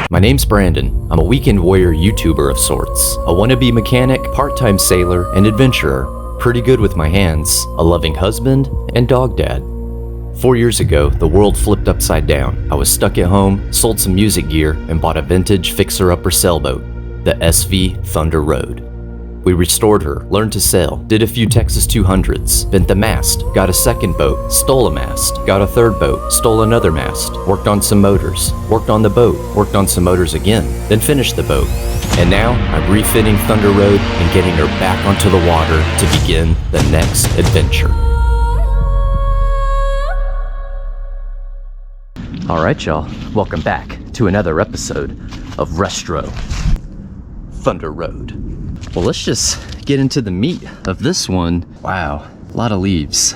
My name's Brandon. I'm a weekend warrior YouTuber of sorts. A wannabe mechanic, part-time sailor, and adventurer. Pretty good with my hands. A loving husband and dog dad. 4 years ago, the world flipped upside down. I was stuck at home, sold some music gear, and bought a vintage fixer-upper sailboat, the SV Thunder Road. We restored her, learned to sail, did a few Texas 200s, bent the mast, got a second boat, stole a mast, got a third boat, stole another mast, worked on some motors, worked on the boat, worked on some motors again, then finished the boat. And now, I'm refitting Thunder Road and getting her back onto the water to begin the next adventure. Alright y'all, welcome back to another episode of Retro Thunder Road. Well, let's just get into the meat of this one. Wow, a lot of leaves.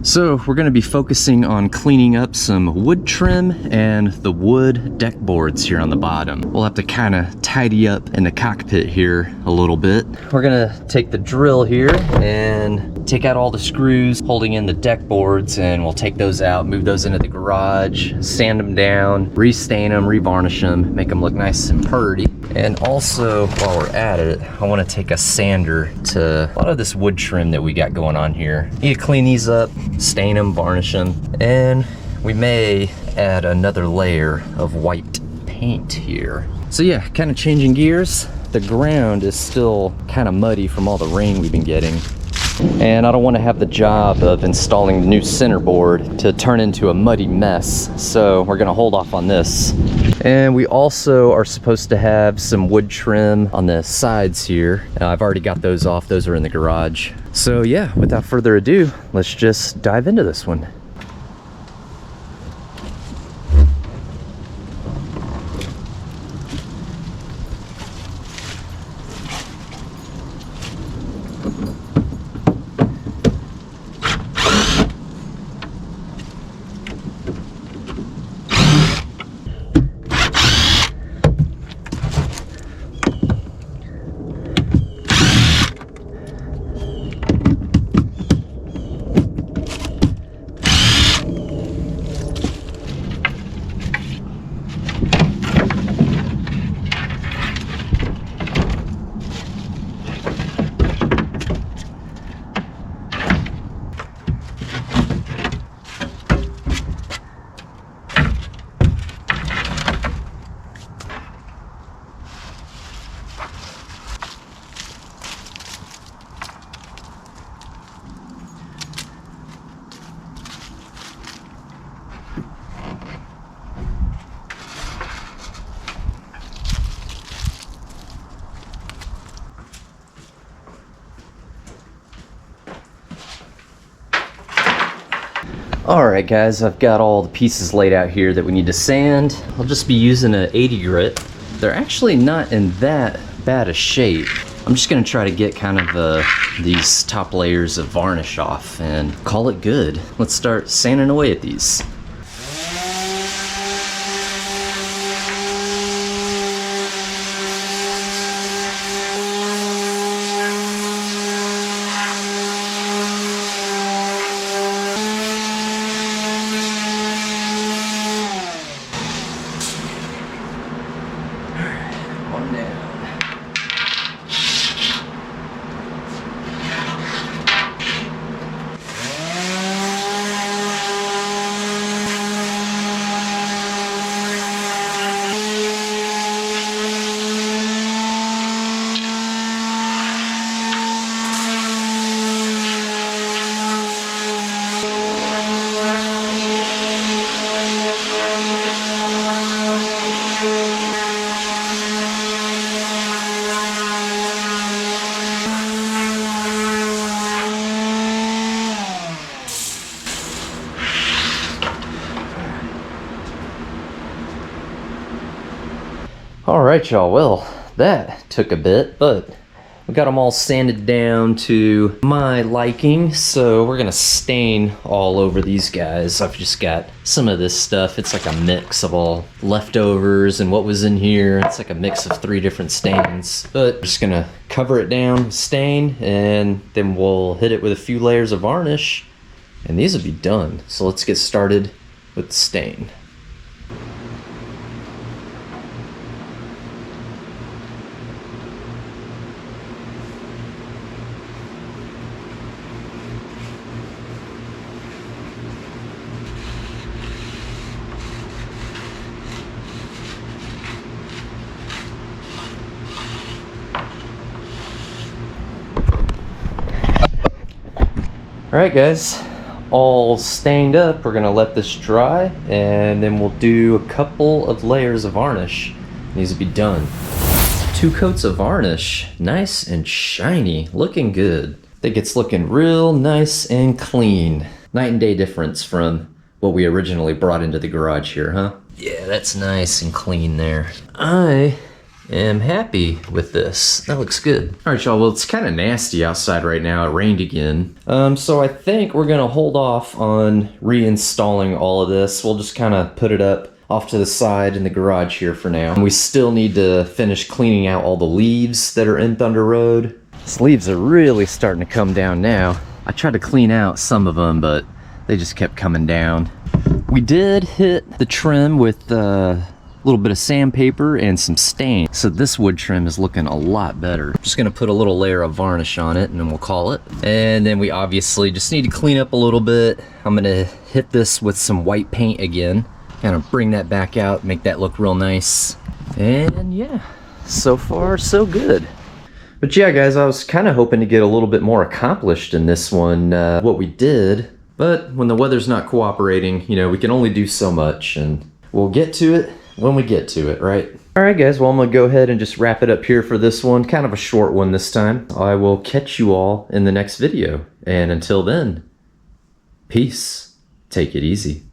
So we're gonna be focusing on cleaning up some wood trim and the wood deck boards here on the bottom. We'll have to kind of tidy up in the cockpit here a little bit. We're gonna take the drill here and take out all the screws holding in the deck boards, and we'll take those out, move those into the garage, sand them down, restain them, revarnish them, make them look nice and purty. And also, while we're at it, I want to take a sander to a lot of this wood trim that we got going on here. Need to clean these up, stain them, varnish them, and we may add another layer of white paint here. So yeah, kind of changing gears. The ground is still kind of muddy from all the rain we've been getting. And I don't want to have the job of installing the new centerboard to turn into a muddy mess, so we're gonna hold off on this. And we also are supposed to have some wood trim on the sides here. I've already got those off, those are in the garage. So yeah, without further ado, let's just dive into this one. Alright guys, I've got all the pieces laid out here that we need to sand. I'll just be using an 80 grit. They're actually not in that bad a shape. I'm just gonna try to get kind of these top layers of varnish off and call it good. Let's start sanding away at these. Alright y'all, well, that took a bit, but we got them all sanded down to my liking, so we're gonna stain all over these guys. I've just got some of this stuff. It's like a mix of all leftovers and what was in here. It's like a mix of 3 different stains, but I'm just gonna cover it down with stain, and then we'll hit it with a few layers of varnish, and these will be done. So let's get started with the stain. All right, guys, all stained up. We're gonna let this dry, and then we'll do a couple of layers of varnish. Needs to be done. 2 coats of varnish, nice and shiny, looking good. I think it's looking real nice and clean. Night and day difference from what we originally brought into the garage here, huh? Yeah, that's nice and clean there. I am happy with this. That looks good. All right, y'all, well, it's kind of nasty outside right now. It rained again. So I think we're gonna hold off on reinstalling all of this. We'll just kind of put it up off to the side in the garage here for now. And we still need to finish cleaning out all the leaves that are in Thunder Road. These leaves are really starting to come down now. I tried to clean out some of them, but they just kept coming down. We did hit the trim with a little bit of sandpaper and some stain. So this wood trim is looking a lot better. Just gonna put a little layer of varnish on it and then we'll call it. And then we obviously just need to clean up a little bit. I'm gonna hit this with some white paint again. Kind of bring that back out, make that look real nice. And yeah, so far so good. But yeah, guys, I was kind of hoping to get a little bit more accomplished in this one, what we did. But when the weather's not cooperating, you know, we can only do so much, and we'll get to it when we get to it, right? All right, guys, well, I'm gonna go ahead and just wrap it up here for this one. Kind of a short one this time. I will catch you all in the next video. And until then, peace. Take it easy.